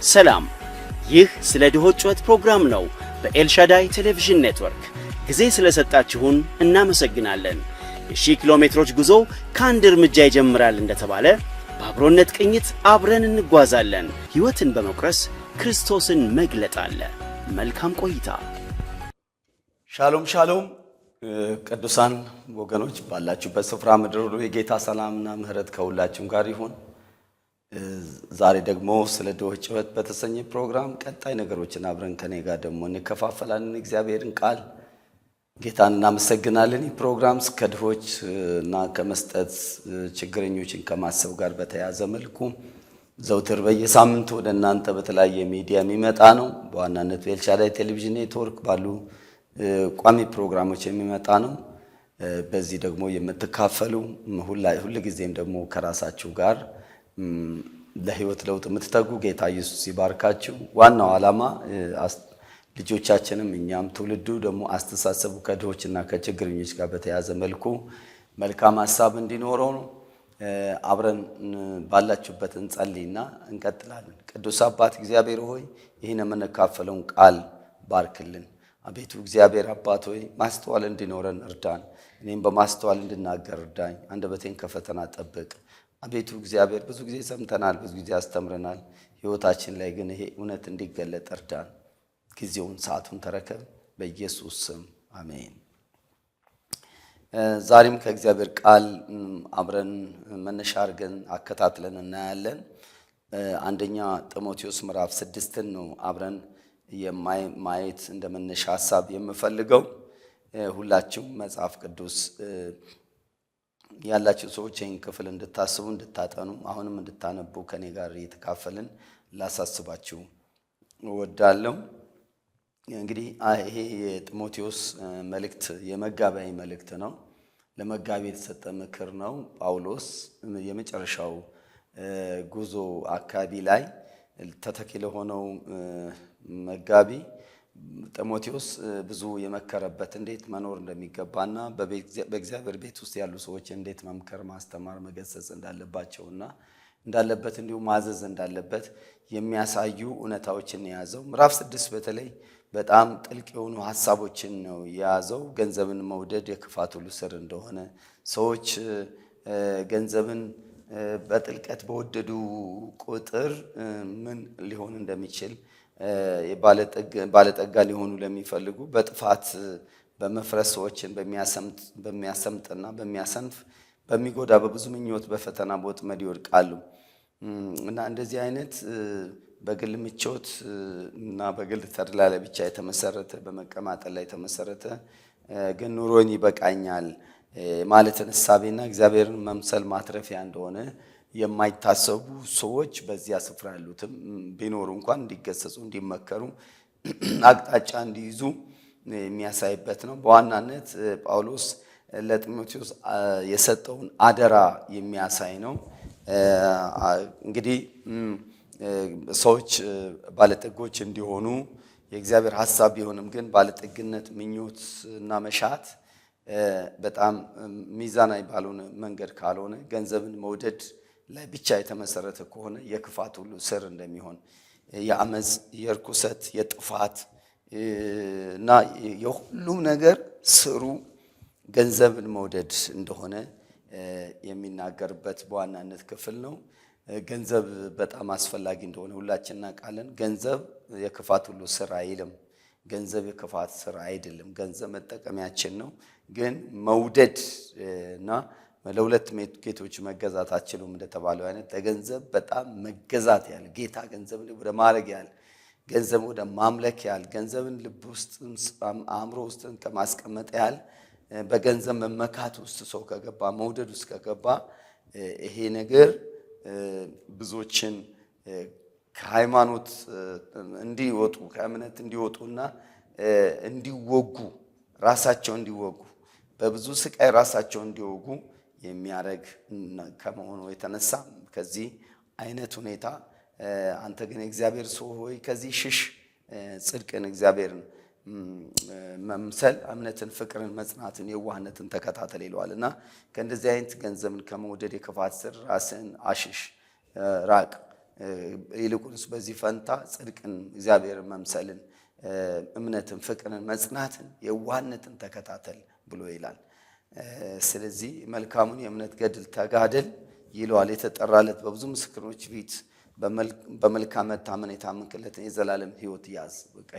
ሰላም፣ ይህ ስለ ድሆች ጩኸት ፕሮግራም ነው። በኤልሻዳይ ቴሌቪዥን ኔትወርክ ጊዜ ስለሰጣችሁን እናመሰግናለን። የ1000 ኪሎ ሜትሮች ጉዞ ከአንድ እርምጃ ይጀምራል እንደተባለ በአብሮነት ቅኝት አብረን እንጓዛለን። ሕይወትን በመቁረስ ክርስቶስን መግለጥ አለ። መልካም ቆይታ። ሻሎም ሻሎም ቅዱሳን ወገኖች ባላችሁበት ስፍራ ምድር ሁሉ የጌታ ሰላምና ምሕረት ከሁላችሁም ጋር ይሁን። ዛሬ ደግሞ ስለ ድሆች ጩኸት በተሰኘ ፕሮግራም ቀጣይ ነገሮችን አብረን ከኔ ጋር ደግሞ እንከፋፈላለን። እግዚአብሔርን ቃል ጌታን እናመሰግናለን። ይህ ፕሮግራም ከድሆች እና ከመስጠት ችግረኞችን ከማሰብ ጋር በተያያዘ መልኩ ዘውትር በየሳምንቱ ወደ እናንተ በተለያየ ሚዲያ የሚመጣ ነው። በዋናነት በኤልሻዳይ ቴሌቪዥን ኔትወርክ ባሉ ቋሚ ፕሮግራሞች የሚመጣ ነው። በዚህ ደግሞ የምትካፈሉ ሁሉ ጊዜም ደግሞ ከራሳችሁ ጋር ለህይወት ለውጥ የምትተጉ ጌታ ኢየሱስ ይባርካችሁ። ዋናው ዓላማ ልጆቻችንም እኛም ትውልዱ ደግሞ አስተሳሰቡ ከድሆችና ከችግረኞች ጋር በተያያዘ መልኩ መልካም ሐሳብ እንዲኖረው ነው። አብረን ባላችሁበት እንጸልይና እንቀጥላለን። ቅዱስ አባት እግዚአብሔር ሆይ ይህን የምንካፈለውን ቃል ባርክልን። አቤቱ እግዚአብሔር አባት ሆይ ማስተዋል እንዲኖረን እርዳን። እኔም በማስተዋል እንድናገር እርዳኝ። አንደበቴን ከፈተና ጠብቅ። አቤቱ እግዚአብሔር ብዙ ጊዜ ሰምተናል፣ ብዙ ጊዜ አስተምረናል። ህይወታችን ላይ ግን ይሄ እውነት እንዲገለጥ እርዳን። ጊዜውን ሰዓቱን ተረከብ። በኢየሱስ ስም አሜን። ዛሬም ከእግዚአብሔር ቃል አብረን መነሻ አድርገን አከታትለን እናያለን። አንደኛ ጢሞቴዎስ ምዕራፍ 6 ነው አብረን የማየት እንደ መነሻ ሐሳብ የምፈልገው። ሁላችሁም መጽሐፍ ቅዱስ ያላችሁ ሰዎች ይህን ክፍል እንድታስቡ እንድታጠኑ አሁንም እንድታነቡ ከኔ ጋር እየተካፈልን ላሳስባችሁ እወዳለሁ። እንግዲህ ይሄ የጢሞቴዎስ መልእክት የመጋቢያ መልእክት ነው። ለመጋቢ የተሰጠ ምክር ነው። ጳውሎስ የመጨረሻው ጉዞ አካባቢ ላይ ተተኪ ለሆነው መጋቢ ጢሞቴዎስ ብዙ የመከረበት እንዴት መኖር እንደሚገባና በእግዚአብሔር ቤት ውስጥ ያሉ ሰዎች እንዴት መምከር፣ ማስተማር፣ መገሰጽ እንዳለባቸውና እንዳለበት እንዲሁም ማዘዝ እንዳለበት የሚያሳዩ እውነታዎችን የያዘው ምዕራፍ 6 በተለይ በጣም ጥልቅ የሆኑ ሐሳቦችን ነው የያዘው። ገንዘብን መውደድ የክፋት ሁሉ ስር እንደሆነ፣ ሰዎች ገንዘብን በጥልቀት በወደዱ ቁጥር ምን ሊሆን እንደሚችል፣ ባለጠጋ ሊሆኑ ለሚፈልጉ በጥፋት በመፍረስ ሰዎችን በሚያሰምጥና በሚያሰንፍ በሚጎዳ በብዙ ምኞት በፈተና በወጥመድ ይወድቃሉ እና እንደዚህ አይነት በግል ምቾት እና በግል ተድላ ላይ ብቻ የተመሰረተ በመቀማጠል ላይ የተመሰረተ ግን ኑሮን ይበቃኛል ማለትን እሳቤና እግዚአብሔርን መምሰል ማትረፊያ እንደሆነ የማይታሰቡ ሰዎች በዚያ ስፍራ ያሉትም ቢኖሩ እንኳን እንዲገሰጹ፣ እንዲመከሩ፣ አቅጣጫ እንዲይዙ የሚያሳይበት ነው። በዋናነት ጳውሎስ ለጢሞቴዎስ የሰጠውን አደራ የሚያሳይ ነው። እንግዲህ ሰዎች ባለጠጎች እንዲሆኑ የእግዚአብሔር ሐሳብ ቢሆንም ግን ባለጠግነት ምኞት እና መሻት በጣም ሚዛናዊ ባልሆነ መንገድ ካልሆነ ገንዘብን መውደድ ላይ ብቻ የተመሰረተ ከሆነ የክፋት ሁሉ ስር እንደሚሆን፣ የአመፅ፣ የርኩሰት፣ የጥፋት እና የሁሉም ነገር ስሩ ገንዘብን መውደድ እንደሆነ የሚናገርበት በዋናነት ክፍል ነው። ገንዘብ በጣም አስፈላጊ እንደሆነ ሁላችን እናውቃለን። ገንዘብ የክፋት ሁሉ ስር አይልም። ገንዘብ የክፋት ስር አይደለም። ገንዘብ መጠቀሚያችን ነው። ግን መውደድ እና ለሁለት ጌቶች መገዛት አትችሉም እንደተባለው አይነት ለገንዘብ በጣም መገዛት ያህል ጌታ ገንዘብን ወደ ማድረግ ያህል ገንዘብ ወደ ማምለክ ያህል ገንዘብን ልብ ውስጥ አእምሮ ውስጥ ከማስቀመጥ ያህል በገንዘብ መመካት ውስጥ ሰው ከገባ፣ መውደድ ውስጥ ከገባ ይሄ ነገር ብዙዎችን ከሃይማኖት እንዲወጡ ከእምነት እንዲወጡና እንዲወጉ ራሳቸው እንዲወጉ በብዙ ስቃይ ራሳቸው እንዲወጉ የሚያደርግ ከመሆኑ የተነሳ ከዚህ አይነት ሁኔታ አንተ ግን እግዚአብሔር ሰው ሆይ ከዚህ ሽሽ፣ ጽድቅን፣ እግዚአብሔርን መምሰል፣ እምነትን፣ ፍቅርን፣ መጽናትን፣ የዋህነትን ተከታተል ይለዋል እና ከእንደዚህ አይነት ገንዘብን ከመውደድ የክፋት ስር ራስን አሽሽ፣ ራቅ። ይልቁንስ በዚህ ፈንታ ጽድቅን፣ እግዚአብሔርን መምሰልን፣ እምነትን፣ ፍቅርን፣ መጽናትን፣ የዋህነትን ተከታተል ብሎ ይላል። ስለዚህ መልካሙን የእምነት ገድል ተጋደል ይለዋል። የተጠራለት በብዙ ምስክሮች ፊት በመልካም መታመን የታመንክለትን የዘላለም ሕይወት ያዝ። በቃ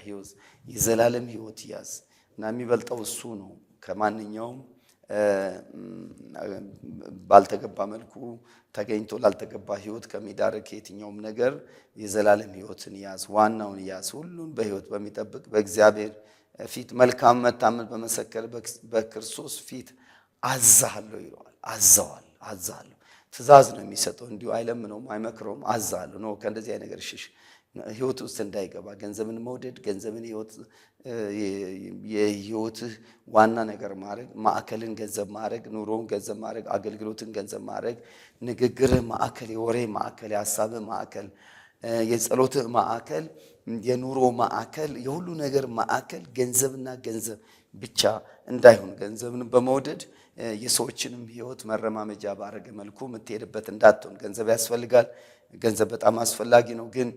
የዘላለም ሕይወት ያዝ እና የሚበልጠው እሱ ነው። ከማንኛውም ባልተገባ መልኩ ተገኝቶ ላልተገባ ሕይወት ከሚዳርግ የትኛውም ነገር የዘላለም ሕይወትን ያዝ፣ ዋናውን ያዝ። ሁሉን በሕይወት በሚጠብቅ በእግዚአብሔር ፊት መልካም መታመን በመሰከር በክርስቶስ ፊት አዛለሁ ይለዋል። አዛለሁ ትእዛዝ ነው የሚሰጠው። እንዲሁ አይለምነውም፣ አይመክረውም። አዛለሁ ነው ከእንደዚህ አይነት ነገር ሽሽ፣ ሕይወት ውስጥ እንዳይገባ። ገንዘብን መውደድ፣ ገንዘብን የሕይወትህ ዋና ነገር ማድረግ፣ ማዕከልን ገንዘብ ማድረግ፣ ኑሮውን ገንዘብ ማድረግ፣ አገልግሎትን ገንዘብ ማድረግ፣ ንግግርህ ማዕከል፣ የወሬ ማዕከል፣ የሀሳብህ ማዕከል፣ የጸሎትህ ማዕከል፣ የኑሮ ማዕከል፣ የሁሉ ነገር ማዕከል ገንዘብና ገንዘብ ብቻ እንዳይሆን፣ ገንዘብን በመውደድ የሰዎችንም ሕይወት መረማመጃ ባረገ መልኩ የምትሄድበት እንዳትሆን። ገንዘብ ያስፈልጋል፣ ገንዘብ በጣም አስፈላጊ ነው። ግን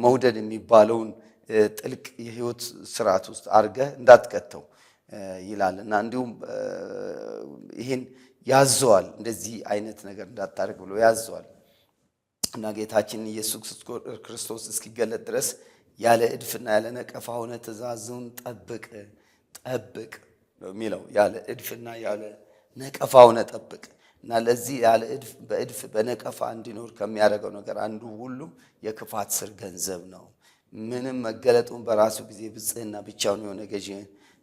መውደድ የሚባለውን ጥልቅ የሕይወት ስርዓት ውስጥ አድርገህ እንዳትከተው ይላል እና እንዲሁም ይህን ያዘዋል። እንደዚህ አይነት ነገር እንዳታደርግ ብሎ ያዘዋል እና ጌታችን ኢየሱስ ክርስቶስ እስኪገለጥ ድረስ ያለ እድፍና ያለ ነቀፋ ሆነ ትእዛዙን ጠብቅ ነው የሚለው። ያለ እድፍና ያለ ነቀፋ ሆነ ጠብቅ እና ለዚህ ያለ እድፍ በእድፍ በነቀፋ እንዲኖር ከሚያደርገው ነገር አንዱ ሁሉ የክፋት ስር ገንዘብ ነው። ምንም መገለጡን በራሱ ጊዜ ብጽህና ብቻውን የሆነ ገዢ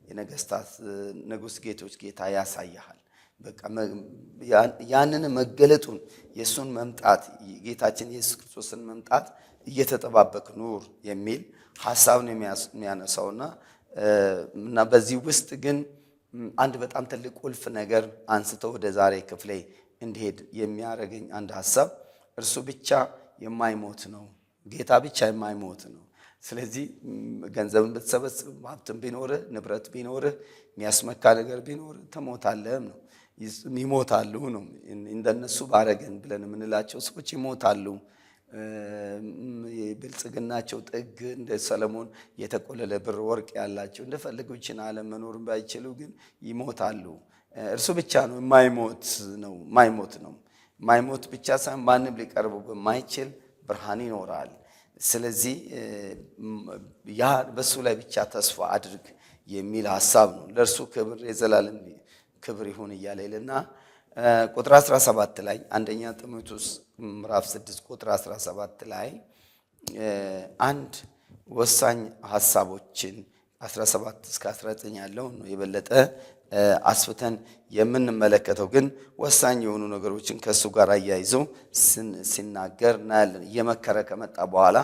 የነገስታት ንጉሥ ጌቶች ጌታ ያሳያል። በቃ ያንን መገለጡን የእሱን መምጣት ጌታችን ኢየሱስ ክርስቶስን መምጣት እየተጠባበቅ ኑር የሚል ሐሳብ ነው የሚያነሳውና እና በዚህ ውስጥ ግን አንድ በጣም ትልቅ ቁልፍ ነገር አንስተው ወደ ዛሬ ክፍሌ እንዲሄድ የሚያደርገኝ አንድ ሐሳብ እርሱ ብቻ የማይሞት ነው። ጌታ ብቻ የማይሞት ነው። ስለዚህ ገንዘብን ብትሰበስብ፣ ሀብትን ቢኖርህ፣ ንብረት ቢኖርህ፣ የሚያስመካ ነገር ቢኖርህ ትሞታለህም ነው። ይሞታሉ ነው። እንደነሱ ባረገን ብለን የምንላቸው ሰዎች ይሞታሉ። የብልጽግናቸው ጥግ እንደ ሰለሞን የተቆለለ ብር ወርቅ ያላቸው እንደፈለጉ ይችን ዓለም መኖርን ባይችሉ ግን ይሞታሉ። እርሱ ብቻ ነው የማይሞት ነው። የማይሞት ብቻ ሳይሆን ማንም ሊቀርበው በማይችል ብርሃን ይኖራል። ስለዚህ ያ በሱ ላይ ብቻ ተስፋ አድርግ የሚል ሐሳብ ነው። ለእርሱ ክብር የዘላለም ክብር ይሁን እያለ ይልና ቁጥር 17 ላይ አንደኛ ጢሞቴዎስ ምዕራፍ 6 ቁጥር 17 ላይ አንድ ወሳኝ ሐሳቦችን 17 እስከ 19 ያለው ነው የበለጠ አስፍተን የምንመለከተው። ግን ወሳኝ የሆኑ ነገሮችን ከእሱ ጋር አያይዞ ሲናገር እናያለን። እየመከረ ከመጣ በኋላ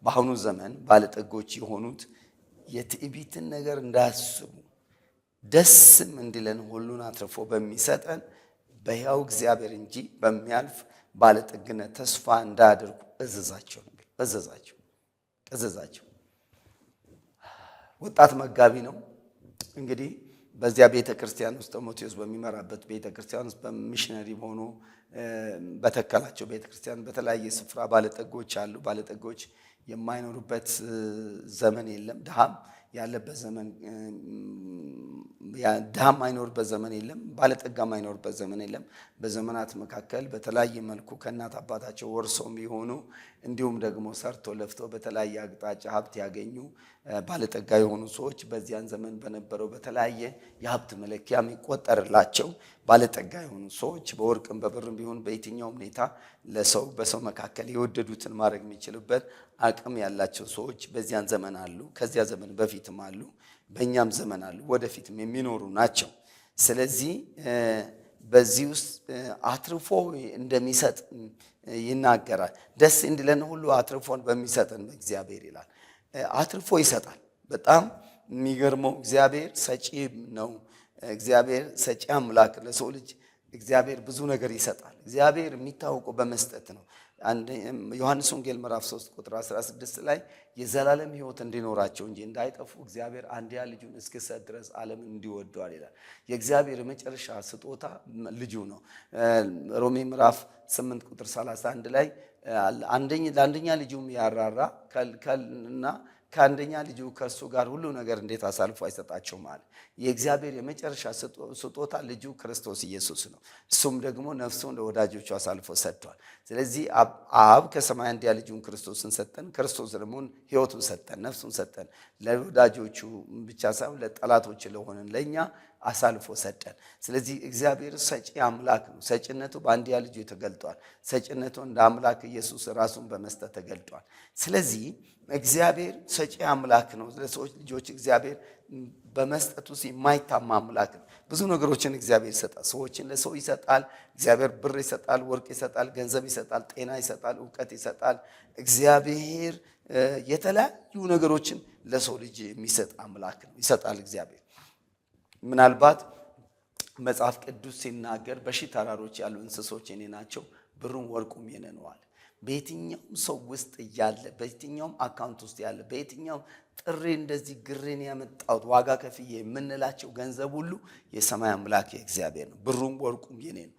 በአሁኑ ዘመን ባለጠጎች የሆኑት የትዕቢትን ነገር እንዳያስቡ ደስም እንዲለን ሁሉን አትርፎ በሚሰጠን በሕያው እግዚአብሔር እንጂ በሚያልፍ ባለጠግነት ተስፋ እንዳያደርጉ እዘዛቸው። ወጣት መጋቢ ነው እንግዲህ በዚያ ቤተ ክርስቲያን ውስጥ ጢሞቴዎስ በሚመራበት ቤተ ክርስቲያን ውስጥ በሚሽነሪ ሆኖ በተከላቸው ቤተ ክርስቲያን በተለያየ ስፍራ ባለጠጎች አሉ። ባለጠጎች የማይኖሩበት ዘመን የለም። ድሃም ያለበት ዘመን ድሃም አይኖርበት ዘመን የለም። ባለጠጋም አይኖርበት ዘመን የለም። በዘመናት መካከል በተለያየ መልኩ ከእናት አባታቸው ወርሰውም የሆኑ እንዲሁም ደግሞ ሰርቶ ለፍቶ በተለያየ አቅጣጫ ሀብት ያገኙ ባለጠጋ የሆኑ ሰዎች በዚያን ዘመን በነበረው በተለያየ የሀብት መለኪያ የሚቆጠርላቸው ባለጠጋ የሆኑ ሰዎች በወርቅም በብርም ቢሆን በየትኛውም ሁኔታ ለሰው በሰው መካከል የወደዱትን ማድረግ የሚችሉበት አቅም ያላቸው ሰዎች በዚያን ዘመን አሉ። ከዚያ ዘመን በፊትም አሉ፣ በእኛም ዘመን አሉ፣ ወደፊትም የሚኖሩ ናቸው። ስለዚህ በዚህ ውስጥ አትርፎ እንደሚሰጥ ይናገራል። ደስ እንዲለን ሁሉ አትርፎን በሚሰጠን በእግዚአብሔር ይላል። አትርፎ ይሰጣል። በጣም የሚገርመው እግዚአብሔር ሰጪ ነው። እግዚአብሔር ሰጪ አምላክ ለሰው ልጅ እግዚአብሔር ብዙ ነገር ይሰጣል። እግዚአብሔር የሚታወቀው በመስጠት ነው። ዮሐንስ ወንጌል ምዕራፍ 3 ቁጥር 16 ላይ የዘላለም ሕይወት እንዲኖራቸው እንጂ እንዳይጠፉ እግዚአብሔር አንድያ ልጁን እስኪሰጥ ድረስ ዓለምን እንዲወደዋል ይላል። የእግዚአብሔር የመጨረሻ ስጦታ ልጁ ነው። ሮሜ ምዕራፍ 8 ቁጥር 31 ላይ ለአንደኛ ልጁም ያራራ እና ከአንደኛ ልጁ ከእርሱ ጋር ሁሉ ነገር እንዴት አሳልፎ አይሰጣቸውም አለ። የእግዚአብሔር የመጨረሻ ስጦታ ልጁ ክርስቶስ ኢየሱስ ነው። እሱም ደግሞ ነፍሱን ለወዳጆቹ አሳልፎ ሰጥቷል። ስለዚህ አብ ከሰማይ አንድያ ልጁን ክርስቶስን ሰጠን። ክርስቶስ ደግሞ ሕይወቱን ሰጠን፣ ነፍሱን ሰጠን። ለወዳጆቹ ብቻ ሳይሆን ለጠላቶች ለሆነን ለእኛ አሳልፎ ሰጠን። ስለዚህ እግዚአብሔር ሰጪ አምላክ ነው። ሰጪነቱ በአንድያ ልጁ ተገልጧል። ሰጪነቱ እንደ አምላክ ኢየሱስ ራሱን በመስጠት ተገልጧል። ስለዚህ እግዚአብሔር ሰጪ አምላክ ነው። ለሰዎች ልጆች እግዚአብሔር በመስጠቱ የማይታማ አምላክ ነው። ብዙ ነገሮችን እግዚአብሔር ይሰጣል። ሰዎችን ለሰው ይሰጣል። እግዚአብሔር ብር ይሰጣል፣ ወርቅ ይሰጣል፣ ገንዘብ ይሰጣል፣ ጤና ይሰጣል፣ እውቀት ይሰጣል። እግዚአብሔር የተለያዩ ነገሮችን ለሰው ልጅ የሚሰጥ አምላክ ነው። ይሰጣል እግዚአብሔር። ምናልባት መጽሐፍ ቅዱስ ሲናገር በሺህ ተራሮች ያሉ እንስሶች የኔ ናቸው፣ ብሩም ወርቁም የኔ ነው አለ። በየትኛውም ሰው ውስጥ ያለ፣ በየትኛውም አካውንት ውስጥ ያለ፣ በየትኛውም ጥሬ እንደዚህ ግሬን ያመጣሁት ዋጋ ከፍዬ የምንላቸው ገንዘብ ሁሉ የሰማይ አምላክ የእግዚአብሔር ነው። ብሩም ወርቁም የኔ ነው።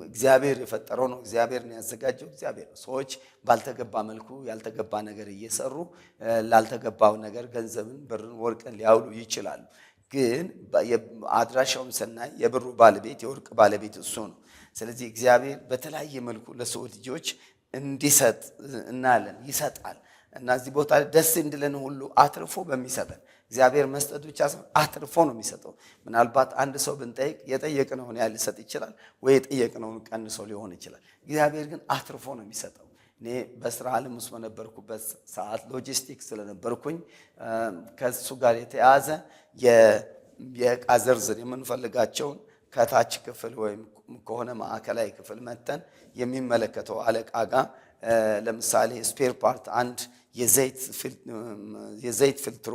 እግዚአብሔር የፈጠረው ነው። እግዚአብሔር ነው ያዘጋጀው። እግዚአብሔር ነው። ሰዎች ባልተገባ መልኩ ያልተገባ ነገር እየሰሩ ላልተገባው ነገር ገንዘብን፣ ብርን፣ ወርቅን ሊያውሉ ይችላሉ። ግን አድራሻውን ስናይ የብሩ ባለቤት የወርቅ ባለቤት እሱ ነው። ስለዚህ እግዚአብሔር በተለያየ መልኩ ለሰው ልጆች እንዲሰጥ እናያለን። ይሰጣል እና እዚህ ቦታ ደስ እንድለን ሁሉ አትርፎ በሚሰጠን እግዚአብሔር መስጠት ብቻ ሳይሆን አትርፎ ነው የሚሰጠው። ምናልባት አንድ ሰው ብንጠይቅ የጠየቅነውን ያህል ሊሰጥ ይችላል፣ ወይ የጠየቅነውን ቀንሶ ሊሆን ይችላል። እግዚአብሔር ግን አትርፎ ነው የሚሰጠው። እኔ በስራ ዓለም ውስጥ በነበርኩበት ሰዓት ሎጂስቲክስ ስለነበርኩኝ ከሱ ጋር የተያዘ የዕቃ ዝርዝር የምንፈልጋቸውን ከታች ክፍል ወይም ከሆነ ማዕከላዊ ክፍል መተን የሚመለከተው አለቃ ጋር ለምሳሌ ስፔር ፓርት አንድ የዘይት ፊልትሮ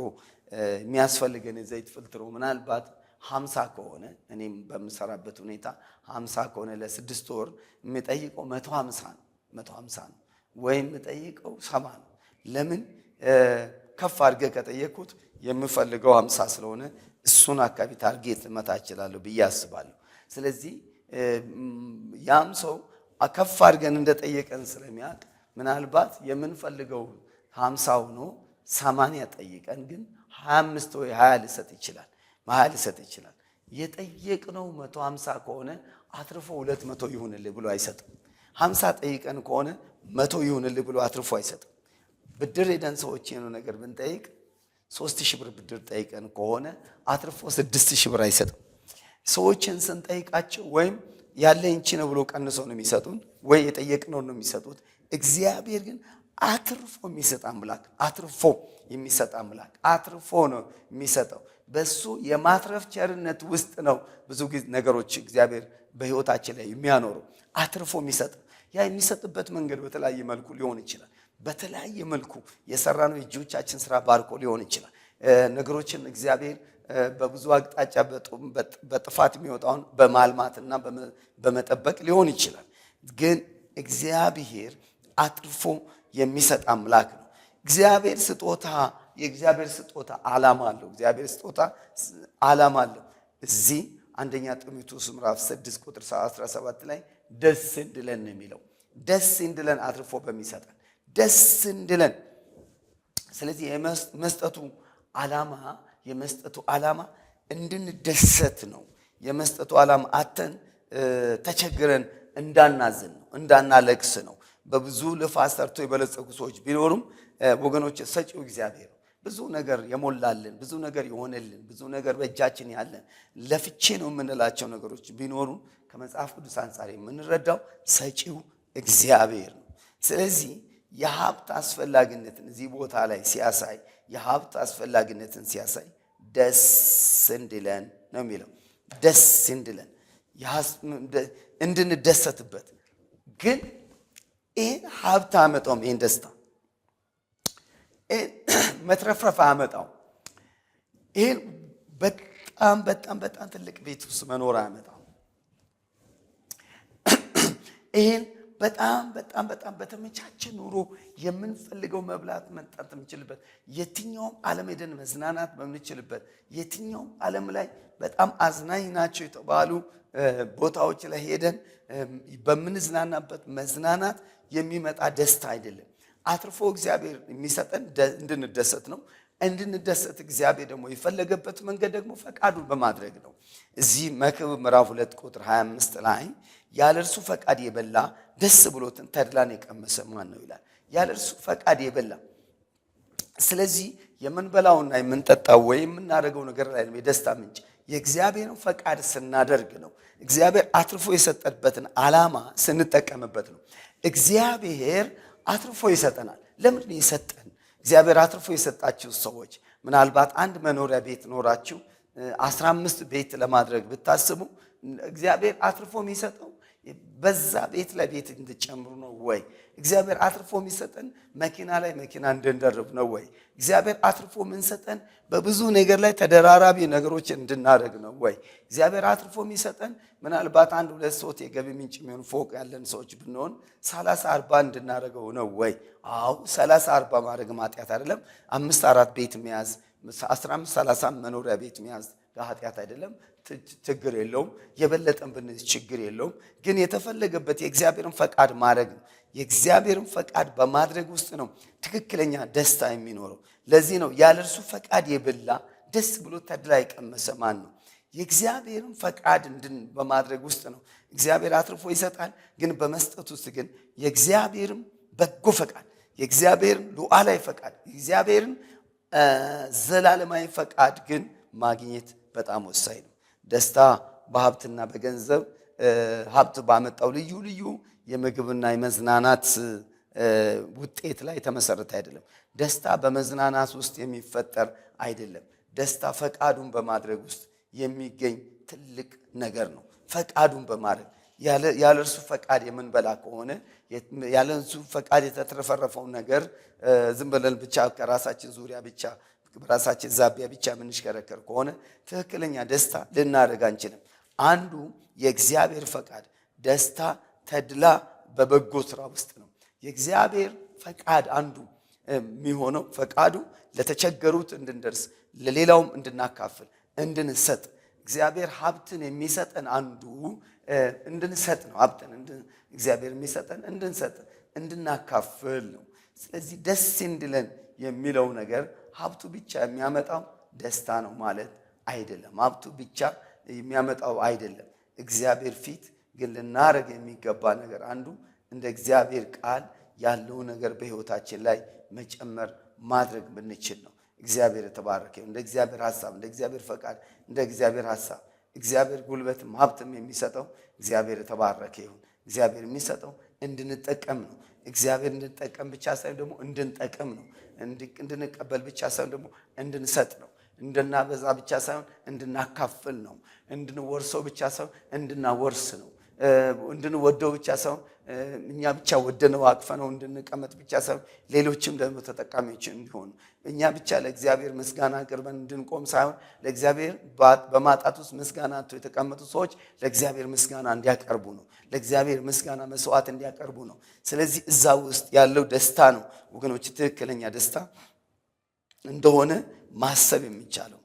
የሚያስፈልገን የዘይት ፊልትሮ ምናልባት 50 ከሆነ እኔም በምሰራበት ሁኔታ 50 ከሆነ ለ6 ወር የሚጠይቀው 150 ነው ወይም የሚጠይቀው 70 ነው። ለምን ከፍ አድርገህ ከጠየቅኩት የምፈልገው 50 ስለሆነ እሱን አካባቢ ታርጌት ልመታ እችላለሁ ብዬ አስባለሁ። ስለዚህ ያም ሰው ከፍ አድርገን እንደጠየቀን ስለሚያውቅ ምናልባት የምንፈልገው 50 ሆኖ 80 ጠይቀን ግን 25 ወይ 20 ሊሰጥ ይችላል። የጠየቅነው 150 ከሆነ አትርፎ 200 ይሁንልህ ብሎ አይሰጥም። 50 ጠይቀን ከሆነ 100 ይሁንልህ ብሎ አትርፎ አይሰጥም። ብድር ሄደን ሰዎች የሆነ ነገር ብንጠይቅ 3000 ብር ብድር ጠይቀን ከሆነ አትርፎ 6000 ብር አይሰጥም። ሰዎችን ስንጠይቃቸው ወይም ያለኝ እንቺ ነው ብሎ ቀንሰው ነው የሚሰጡን፣ ወይ የጠየቅነው ነው የሚሰጡት። እግዚአብሔር ግን አትርፎ የሚሰጥ አምላክ፣ አትርፎ የሚሰጥ አምላክ፣ አትርፎ ነው የሚሰጠው። በሱ የማትረፍ ቸርነት ውስጥ ነው ብዙ ጊዜ ነገሮች እግዚአብሔር በሕይወታችን ላይ የሚያኖሩ። አትርፎ የሚሰጥ ያ የሚሰጥበት መንገድ በተለያየ መልኩ ሊሆን ይችላል። በተለያየ መልኩ የሰራነው የእጆቻችን ስራ ባርኮ ሊሆን ይችላል። ነገሮችን እግዚአብሔር በብዙ አቅጣጫ በጥፋት የሚወጣውን በማልማትና በመጠበቅ ሊሆን ይችላል። ግን እግዚአብሔር አትርፎ የሚሰጥ አምላክ ነው። የእግዚአብሔር ስጦታ ዓላማ አለው። እግዚአብሔር ስጦታ ዓላማ አለው። እዚህ አንደኛ ጢሞቴዎስ ምዕራፍ 6 ቁጥር 17 ላይ ደስ እንድለን ነው የሚለው። ደስ እንድለን አትርፎ በሚሰጠን ደስ እንድለን። ስለዚህ የመስጠቱ ዓላማ እንድንደሰት ነው። የመስጠቱ ዓላማ አተን ተቸግረን እንዳናዝን ነው፣ እንዳናለቅስ ነው። በብዙ ልፋት ሰርቶ የበለጸጉ ሰዎች ቢኖሩም ወገኖች ሰጪው እግዚአብሔር ነው። ብዙ ነገር የሞላልን፣ ብዙ ነገር የሆነልን፣ ብዙ ነገር በእጃችን ያለን ለፍቼ ነው የምንላቸው ነገሮች ቢኖሩ ከመጽሐፍ ቅዱስ አንጻር የምንረዳው ሰጪው እግዚአብሔር ነው። ስለዚህ የሀብት አስፈላጊነትን እዚህ ቦታ ላይ ሲያሳይ ደስ እንድለን ነው የሚለው። ደስ እንድለን እንድንደሰትበት። ግን ይህን ሀብት አመጣውም፣ ይህን ደስታ መትረፍረፍ አመጣው። ይህን በጣም ትልቅ ቤት ውስጥ መኖር አመጣው። ይህን በጣም በጣም በጣም በተመቻቸ ኑሮ የምንፈልገው መብላት መጣት የምንችልበት የትኛውም ዓለም ሄደን መዝናናት በምንችልበት የትኛውም ዓለም ላይ በጣም አዝናኝ ናቸው የተባሉ ቦታዎች ላይ ሄደን በምንዝናናበት መዝናናት የሚመጣ ደስታ አይደለም። አትርፎ እግዚአብሔር የሚሰጠን እንድንደሰት ነው። እንድንደሰት እግዚአብሔር ደግሞ የፈለገበት መንገድ ደግሞ ፈቃዱን በማድረግ ነው። እዚህ መክብብ ምዕራፍ 2 ቁጥር 25 ላይ ያለ እርሱ ፈቃድ የበላ ደስ ብሎትን ተድላን የቀመሰ ማን ነው ይላል። ያለ እርሱ ፈቃድ የበላ ስለዚህ የምንበላውና የምንጠጣው ወይም የምናደርገው ነገር ላይ የደስታ ምንጭ የእግዚአብሔርን ፈቃድ ስናደርግ ነው። እግዚአብሔር አትርፎ የሰጠበትን ዓላማ ስንጠቀምበት ነው። እግዚአብሔር አትርፎ ይሰጠናል። ለምን ነው የሰጠን? እግዚአብሔር አትርፎ የሰጣችሁ ሰዎች ምናልባት አንድ መኖሪያ ቤት ኖራችሁ 15 ቤት ለማድረግ ብታስቡ እግዚአብሔር አትርፎ የሚሰጠው በዛ ቤት ላይ ቤት እንድጨምሩ ነው ወይ? እግዚአብሔር አትርፎ የሚሰጠን መኪና ላይ መኪና እንድንደርብ ነው ወይ? እግዚአብሔር አትርፎ የምንሰጠን በብዙ ነገር ላይ ተደራራቢ ነገሮችን እንድናደርግ ነው ወይ? እግዚአብሔር አትርፎ የሚሰጠን ምናልባት 1-2 የገቢ ምንጭ የሚሆን ፎቅ ያለን ሰዎች ብንሆን 30-40 እንድናደርገው ነው ወይ? አዎ 30-40 ማድረግ ኃጢአት አይደለም። 5-4 ቤት መያዝ 15-30 መኖሪያ ቤት መያዝ ኃጢአት አይደለም። ችግር የለውም። የበለጠን ብንይዝ ችግር የለውም። ግን የተፈለገበት የእግዚአብሔርን ፈቃድ ማድረግ ነው። የእግዚአብሔርን ፈቃድ በማድረግ ውስጥ ነው ትክክለኛ ደስታ የሚኖረው። ለዚህ ነው ያለ እርሱ ፈቃድ የበላ ደስ ብሎ ተድላ የቀመሰ ማን ነው? የእግዚአብሔርን ፈቃድ በማድረግ ውስጥ ነው እግዚአብሔር አትርፎ ይሰጣል። ግን በመስጠት ውስጥ ግን የእግዚአብሔርን በጎ ፈቃድ፣ የእግዚአብሔርን ሉዓላዊ ፈቃድ፣ የእግዚአብሔርን ዘላለማዊ ፈቃድ ግን ማግኘት በጣም ወሳኝ ነው። ደስታ በሀብትና በገንዘብ ሀብት ባመጣው ልዩ ልዩ የምግብና የመዝናናት ውጤት ላይ የተመሰረተ አይደለም። ደስታ በመዝናናት ውስጥ የሚፈጠር አይደለም። ደስታ ፈቃዱን በማድረግ ውስጥ የሚገኝ ትልቅ ነገር ነው። ፈቃዱን በማድረግ ያለ እርሱ ፈቃድ የምንበላ ከሆነ ያለ እርሱ ፈቃድ የተትረፈረፈውን ነገር ዝም ብለን ብቻ ከራሳችን ዙሪያ ብቻ በራሳችን ዛቢያ ብቻ የምንሽከረከር ከሆነ ትክክለኛ ደስታ ልናደርግ አንችልም። አንዱ የእግዚአብሔር ፈቃድ ደስታ፣ ተድላ በበጎ ስራ ውስጥ ነው። የእግዚአብሔር ፈቃድ አንዱ የሚሆነው ፈቃዱ ለተቸገሩት እንድንደርስ፣ ለሌላውም እንድናካፍል፣ እንድንሰጥ። እግዚአብሔር ሀብትን የሚሰጠን አንዱ እንድንሰጥ ነው። ሀብትን እግዚአብሔር የሚሰጠን እንድንሰጥ፣ እንድናካፍል ነው። ስለዚህ ደስ እንዲለን የሚለው ነገር ሀብቱ ብቻ የሚያመጣው ደስታ ነው ማለት አይደለም። ሀብቱ ብቻ የሚያመጣው አይደለም። እግዚአብሔር ፊት ግን ልናደርግ የሚገባ ነገር አንዱ እንደ እግዚአብሔር ቃል ያለው ነገር በሕይወታችን ላይ መጨመር ማድረግ ብንችል ነው። እግዚአብሔር የተባረከ ይሁን። እንደ እግዚአብሔር ሐሳብ፣ እንደ እግዚአብሔር ፈቃድ፣ እንደ እግዚአብሔር ሐሳብ እግዚአብሔር ጉልበትም ሀብትም የሚሰጠው እግዚአብሔር የተባረከ ይሁን። እግዚአብሔር የሚሰጠው እንድንጠቀም ነው። እግዚአብሔር እንድንጠቀም ብቻ ሳይሆን ደግሞ እንድንጠቀም ነው። እንድንቀበል ብቻ ሳይሆን ደግሞ እንድንሰጥ ነው። እንድናበዛ ብቻ ሳይሆን እንድናካፍል ነው። እንድንወርሰው ብቻ ሳይሆን እንድናወርስ ነው። እንድንወደው ብቻ ሳይሆን እኛ ብቻ ወደነው አቅፈነው እንድንቀመጥ ብቻ ሳይሆን ሌሎችም ደግሞ ተጠቃሚዎች እንዲሆኑ እኛ ብቻ ለእግዚአብሔር ምስጋና አቅርበን እንድንቆም ሳይሆን ለእግዚአብሔር በማጣት ውስጥ ምስጋና አጥተው የተቀመጡ ሰዎች ለእግዚአብሔር ምስጋና እንዲያቀርቡ ነው። ለእግዚአብሔር ምስጋና መስዋዕት እንዲያቀርቡ ነው። ስለዚህ እዛ ውስጥ ያለው ደስታ ነው ወገኖች ትክክለኛ ደስታ እንደሆነ ማሰብ የሚቻለው።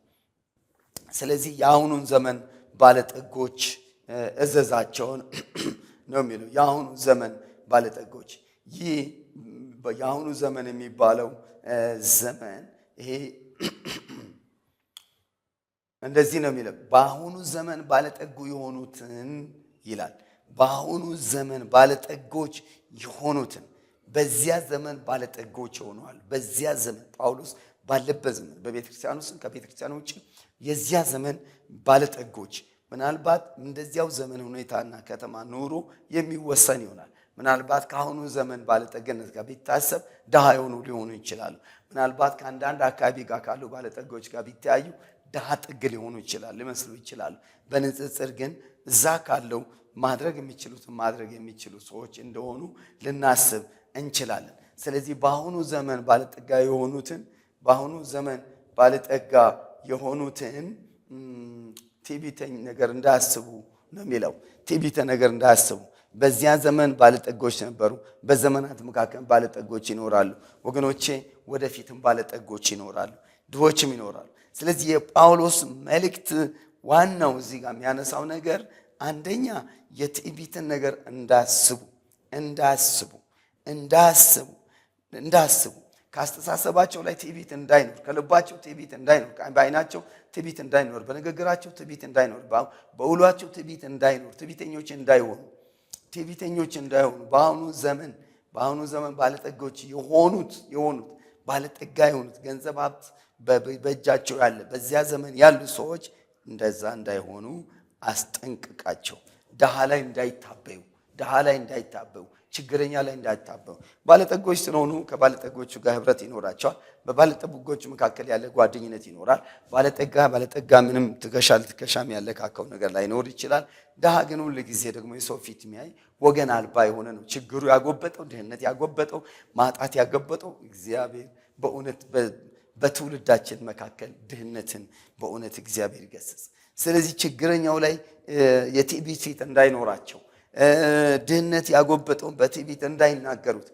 ስለዚህ የአሁኑን ዘመን ባለጠጎች እዘዛቸውን ነው የሚለው። የአሁኑ ዘመን ባለጠጎች ይህ የአሁኑ ዘመን የሚባለው ዘመን ይሄ እንደዚህ ነው የሚለው። በአሁኑ ዘመን ባለጠጉ የሆኑትን ይላል። በአሁኑ ዘመን ባለጠጎች የሆኑትን በዚያ ዘመን ባለጠጎች ሆነዋል። በዚያ ዘመን ጳውሎስ ባለበት ዘመን በቤተክርስቲያን ውስጥ ከቤተክርስቲያን ውጭ የዚያ ዘመን ባለጠጎች ምናልባት እንደዚያው ዘመን ሁኔታና ከተማ ኑሮ የሚወሰን ይሆናል። ምናልባት ከአሁኑ ዘመን ባለጠግነት ጋር ቢታሰብ ድሃ የሆኑ ሊሆኑ ይችላሉ። ምናልባት ከአንዳንድ አካባቢ ጋር ካሉ ባለጠጎች ጋር ቢተያዩ ድሃ ጥግ ሊሆኑ ይችላሉ፣ ሊመስሉ ይችላሉ። በንጽጽር ግን እዛ ካለው ማድረግ የሚችሉትን ማድረግ የሚችሉ ሰዎች እንደሆኑ ልናስብ እንችላለን። ስለዚህ በአሁኑ ዘመን ባለጠጋ የሆኑትን ቲቢተኝ ነገር እንዳያስቡ ነው የሚለው። ቲቢተ ነገር እንዳያስቡ በዚያ ዘመን ባለጠጎች ነበሩ። በዘመናት መካከል ባለጠጎች ይኖራሉ። ወገኖቼ ወደፊትም ባለጠጎች ይኖራሉ፣ ድሆችም ይኖራሉ። ስለዚህ የጳውሎስ መልእክት ዋናው እዚህ ጋር የሚያነሳው ነገር አንደኛ የትዕቢትን ነገር እንዳስቡ ካስተሳሰባቸው ላይ ትዕቢት እንዳይኖር፣ ከልባቸው ትዕቢት እንዳይኖር፣ በዓይናቸው ትዕቢት እንዳይኖር፣ በንግግራቸው ትዕቢት እንዳይኖር፣ በውሏቸው ትዕቢት እንዳይኖር፣ ትዕቢተኞች እንዳይሆኑ በአሁኑ ዘመን ባለጠጎች የሆኑት ባለጠጋ የሆኑት ገንዘብ ሀብት በእጃቸው ያለ በዚያ ዘመን ያሉ ሰዎች እንደዛ እንዳይሆኑ አስጠንቅቃቸው። ድሃ ላይ እንዳይታበዩ፣ ችግረኛ ላይ እንዳይታበዩ። ባለጠጎች ስለሆኑ ከባለጠጎቹ ጋር ህብረት ይኖራቸዋል። በባለጠጎቹ መካከል ያለ ጓደኝነት ይኖራል። ባለጠጋ ምንም ትከሻ ለትከሻም ያለካከው ነገር ላይኖር ይችላል። ድሃ ግን ሁል ጊዜ ደግሞ የሰው ፊት የሚያይ ወገን አልባ የሆነ ነው። ችግሩ ያጎበጠው፣ ድህነት ያጎበጠው፣ ማጣት ያጎበጠው እግዚአብሔር በእውነት በትውልዳችን መካከል ድህነትን በእውነት እግዚአብሔር ይገስጽ። ስለዚህ ችግረኛው ላይ የትዕቢት ፊት እንዳይኖራቸው፣ ድህነት ያጎበጠውን በትዕቢት እንዳይናገሩት፣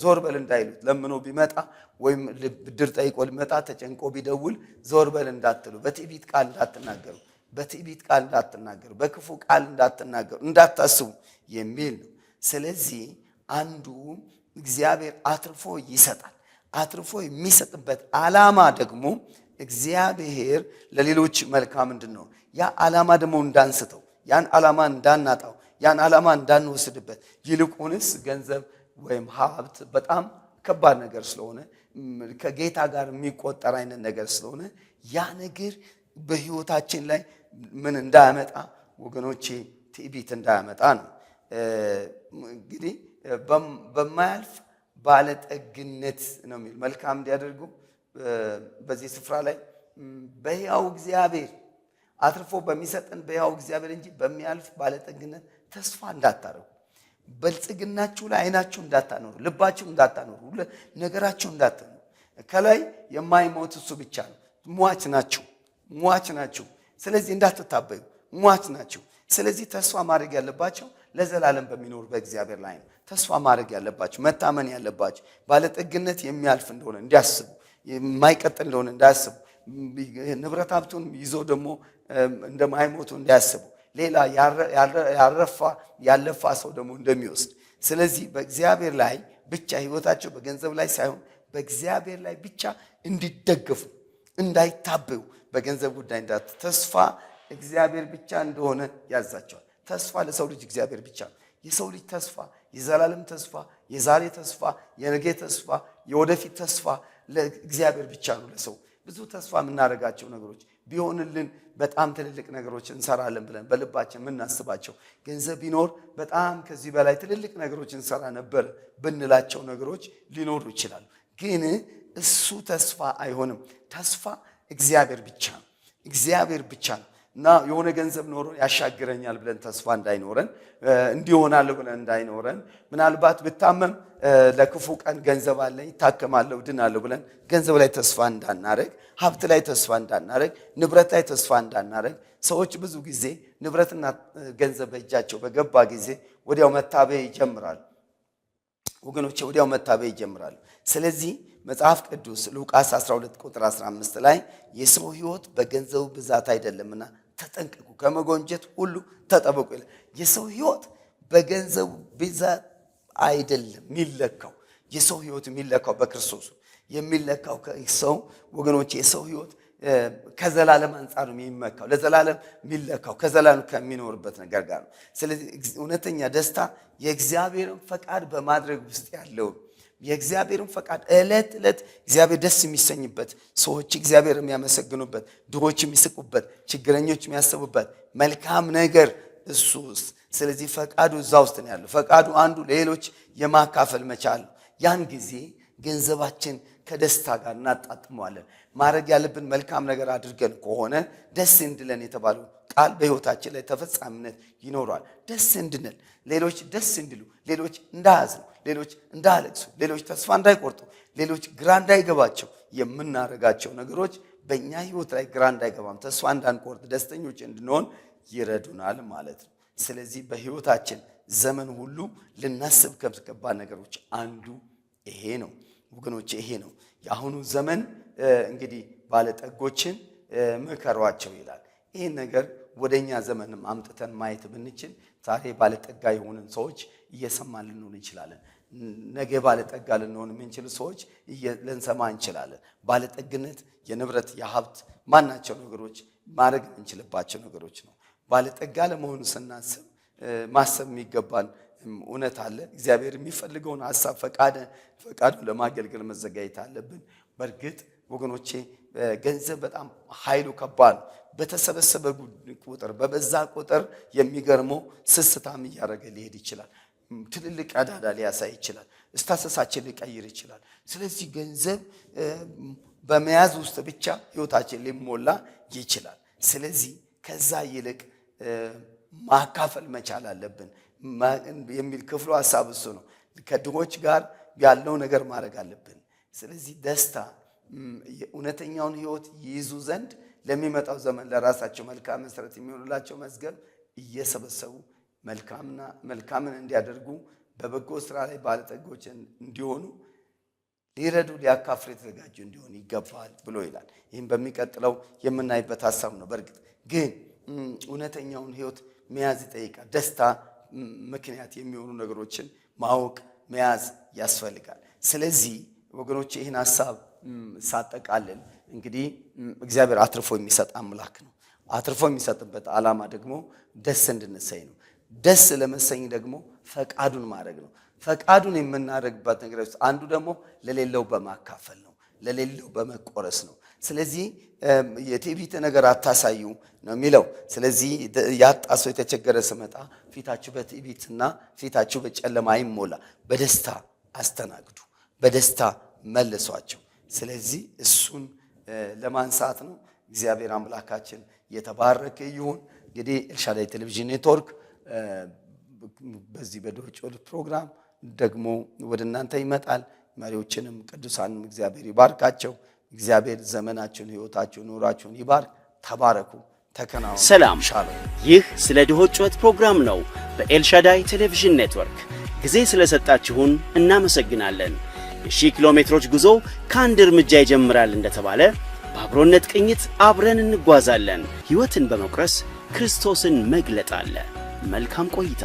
ዞር በል እንዳይሉት፣ ለምኖ ቢመጣ ወይም ብድር ጠይቆ ሊመጣ ተጨንቆ ቢደውል ዞር በል እንዳትሉ፣ በትዕቢት ቃል እንዳትናገሩ፣ በክፉ ቃል እንዳትናገሩ፣ እንዳታስቡ የሚል ነው። ስለዚህ አንዱ እግዚአብሔር አትርፎ ይሰጣል። አትርፎ የሚሰጥበት ዓላማ ደግሞ እግዚአብሔር ለሌሎች መልካም እንድንሆን፣ ያ ዓላማ ደግሞ እንዳንስተው፣ ያን ዓላማ እንዳናጣው፣ ያን ዓላማ እንዳንወስድበት፣ ይልቁንስ ገንዘብ ወይም ሀብት በጣም ከባድ ነገር ስለሆነ ከጌታ ጋር የሚቆጠር አይነት ነገር ስለሆነ ያ ነገር በሕይወታችን ላይ ምን እንዳያመጣ ወገኖቼ፣ ትዕቢት እንዳያመጣ ነው። እንግዲህ በማያልፍ ባለጠግነት ነው የሚል መልካም እንዲያደርጉ በዚህ ስፍራ ላይ በሕያው እግዚአብሔር አትርፎ በሚሰጠን በሕያው እግዚአብሔር እንጂ በሚያልፍ ባለጠግነት ተስፋ እንዳታረጉ። በልጽግናችሁ ላይ አይናችሁ እንዳታኖሩ፣ ልባችሁ እንዳታኖሩ፣ ነገራችሁ እንዳታኖሩ። ከላይ የማይሞት እሱ ብቻ ነው። ሟች ናችሁ። ስለዚህ እንዳትታበዩ፣ ሟች ናችሁ። ስለዚህ ተስፋ ማድረግ ያለባቸው ለዘላለም በሚኖር በእግዚአብሔር ላይ ነው። ተስፋ ማድረግ ያለባቸው፣ መታመን ያለባቸው ባለጠግነት የሚያልፍ እንደሆነ እንዲያስቡ፣ የማይቀጥል እንደሆነ እንዳያስቡ፣ ንብረት ሀብቱን ይዞ ደግሞ እንደማይሞቱ እንዲያስቡ፣ ሌላ ያለፋ ሰው ደግሞ እንደሚወስድ። ስለዚህ በእግዚአብሔር ላይ ብቻ ህይወታቸው በገንዘብ ላይ ሳይሆን በእግዚአብሔር ላይ ብቻ እንዲደገፉ፣ እንዳይታበዩ፣ በገንዘብ ጉዳይ ተስፋ እግዚአብሔር ብቻ እንደሆነ ያዛቸዋል። ተስፋ ለሰው ልጅ እግዚአብሔር ብቻ ነው። የሰው ልጅ ተስፋ፣ የዘላለም ተስፋ፣ የዛሬ ተስፋ፣ የነገ ተስፋ፣ የወደፊት ተስፋ ለእግዚአብሔር ብቻ ነው። ለሰው ብዙ ተስፋ የምናደርጋቸው ነገሮች ቢሆንልን በጣም ትልልቅ ነገሮች እንሰራለን ብለን በልባችን የምናስባቸው፣ ገንዘብ ቢኖር በጣም ከዚህ በላይ ትልልቅ ነገሮች እንሰራ ነበር ብንላቸው ነገሮች ሊኖሩ ይችላሉ። ግን እሱ ተስፋ አይሆንም። ተስፋ እግዚአብሔር ብቻ ነው። እግዚአብሔር ብቻ ነው። እና የሆነ ገንዘብ ኖሮ ያሻግረኛል ብለን ተስፋ እንዳይኖረን፣ እንዲሆናል ብለን እንዳይኖረን፣ ምናልባት ብታመም ለክፉ ቀን ገንዘብ አለኝ ይታከማለሁ ድናለሁ ብለን ገንዘብ ላይ ተስፋ እንዳናረግ፣ ሀብት ላይ ተስፋ እንዳናረግ፣ ንብረት ላይ ተስፋ እንዳናረግ። ሰዎች ብዙ ጊዜ ንብረትና ገንዘብ በእጃቸው በገባ ጊዜ ወዲያው መታበይ ይጀምራሉ። ወገኖቼ ወዲያው መታበይ ይጀምራሉ። ስለዚህ መጽሐፍ ቅዱስ ሉቃስ 12 ቁጥር 15 ላይ የሰው ሕይወት በገንዘቡ ብዛት አይደለምና ተጠንቀቁ፣ ከመጎንጀት ሁሉ ተጠበቁ ይላል። የሰው ሕይወት በገንዘቡ ብዛት አይደለም የሚለካው። የሰው ሕይወት የሚለካው በክርስቶስ የሚለካው ሰው ወገኖች፣ የሰው ሕይወት ከዘላለም አንጻር ነው የሚመካው። ለዘላለም የሚለካው ከዘላለም ከሚኖርበት ነገር ጋር ነው። ስለዚህ እውነተኛ ደስታ የእግዚአብሔርን ፈቃድ በማድረግ ውስጥ ያለው የእግዚአብሔርን ፈቃድ ዕለት ዕለት እግዚአብሔር ደስ የሚሰኝበት፣ ሰዎች እግዚአብሔር የሚያመሰግኑበት፣ ድሆች የሚስቁበት፣ ችግረኞች የሚያስቡበት መልካም ነገር እሱ ውስጥ። ስለዚህ ፈቃዱ እዛ ውስጥ ነው ያለው። ፈቃዱ አንዱ ለሌሎች የማካፈል መቻል ነው። ያን ጊዜ ገንዘባችን ከደስታ ጋር እናጣጥመዋለን። ማድረግ ያለብን መልካም ነገር አድርገን ከሆነ ደስ እንድለን የተባለው ቃል በሕይወታችን ላይ ተፈጻሚነት ይኖረዋል። ደስ እንድንል፣ ሌሎች ደስ እንዲሉ፣ ሌሎች እንዳያዝኑ፣ ሌሎች እንዳያለቅሱ፣ ሌሎች ተስፋ እንዳይቆርጡ፣ ሌሎች ግራ እንዳይገባቸው የምናደርጋቸው ነገሮች በእኛ ሕይወት ላይ ግራ እንዳይገባም ተስፋ እንዳንቆርጥ ደስተኞች እንድንሆን ይረዱናል ማለት ነው። ስለዚህ በሕይወታችን ዘመን ሁሉ ልናስብ ከሚገባ ነገሮች አንዱ ይሄ ነው ወገኖች። ይሄ ነው የአሁኑ ዘመን እንግዲህ ባለጠጎችን ምከሯቸው ይላል። ይሄን ነገር ወደኛ ዘመንም አምጥተን ማየት ብንችል ዛሬ ባለጠጋ የሆኑን ሰዎች እየሰማን ልንሆን እንችላለን። ነገ ባለጠጋ ልንሆን የምንችል ሰዎች ልንሰማ እንችላለን። ባለጠግነት የንብረት የሀብት ማናቸው ነገሮች ማድረግ የምንችልባቸው ነገሮች ነው። ባለጠጋ ለመሆኑ ስናስብ ማሰብ የሚገባን እውነት አለ። እግዚአብሔር የሚፈልገውን ሐሳብ ፈቃዱ ለማገልገል መዘጋጀት አለብን። በእርግጥ ወገኖቼ ገንዘብ በጣም ኃይሉ ከባድ ነው። በተሰበሰበ ቁጥር በበዛ ቁጥር የሚገርመው ስስታም እያደረገ ሊሄድ ይችላል። ትልልቅ አዳዳ ሊያሳይ ይችላል። እስታሰሳችን ሊቀይር ይችላል። ስለዚህ ገንዘብ በመያዝ ውስጥ ብቻ ህይወታችን ሊሞላ ይችላል። ስለዚህ ከዛ ይልቅ ማካፈል መቻል አለብን የሚል ክፍሉ ሐሳብ እሱ ነው። ከድሆች ጋር ያለው ነገር ማድረግ አለብን። ስለዚህ ደስታ እውነተኛውን ህይወት ይይዙ ዘንድ ለሚመጣው ዘመን ለራሳቸው መልካም መሰረት የሚሆኑላቸው መዝገብ እየሰበሰቡ መልካምን እንዲያደርጉ በበጎ ስራ ላይ ባለጠጎች እንዲሆኑ ሊረዱ ሊያካፍሉ የተዘጋጁ እንዲሆኑ ይገባል ብሎ ይላል። ይህም በሚቀጥለው የምናይበት ሐሳብ ነው። በእርግጥ ግን እውነተኛውን ህይወት መያዝ ይጠይቃል። ደስታ ምክንያት የሚሆኑ ነገሮችን ማወቅ መያዝ ያስፈልጋል። ስለዚህ ወገኖች ይህን ሐሳብ ሳጠቃልል እንግዲህ እግዚአብሔር አትርፎ የሚሰጥ አምላክ ነው። አትርፎ የሚሰጥበት ዓላማ ደግሞ ደስ እንድንሰኝ ነው። ደስ ለመሰኝ ደግሞ ፈቃዱን ማድረግ ነው። ፈቃዱን የምናደርግበት ነገር ውስጥ አንዱ ደግሞ ለሌለው በማካፈል ነው፣ ለሌለው በመቆረስ ነው። ስለዚህ የትዕቢት ነገር አታሳዩ ነው የሚለው። ስለዚህ ያጣ ሰው የተቸገረ ስመጣ ፊታችሁ በትዕቢትና ፊታችሁ በጨለማ አይሞላ፣ በደስታ አስተናግዱ፣ በደስታ መልሷቸው። ስለዚህ እሱን ለማንሳት ነው። እግዚአብሔር አምላካችን የተባረከ ይሁን። እንግዲህ ኤልሻዳይ ቴሌቪዥን ኔትወርክ በዚህ በዶይቼ ቬለ ፕሮግራም ደግሞ ወደ እናንተ ይመጣል። መሪዎችንም ቅዱሳንም እግዚአብሔር ይባርካቸው። እግዚአብሔር ዘመናችሁን፣ ህይወታችሁን፣ ኑራችሁን ይባርክ። ተባረኩ፣ ተከናወኑ። ሰላም። ይህ ስለ ድሆች ጩኸት ፕሮግራም ነው በኤልሻዳይ ቴሌቪዥን ኔትወርክ። ጊዜ ስለሰጣችሁን እናመሰግናለን። የ1000 ኪሎ ሜትሮች ጉዞ ከአንድ እርምጃ ይጀምራል እንደተባለ በአብሮነት ቅኝት አብረን እንጓዛለን። ሕይወትን በመቁረስ ክርስቶስን መግለጥ አለ። መልካም ቆይታ።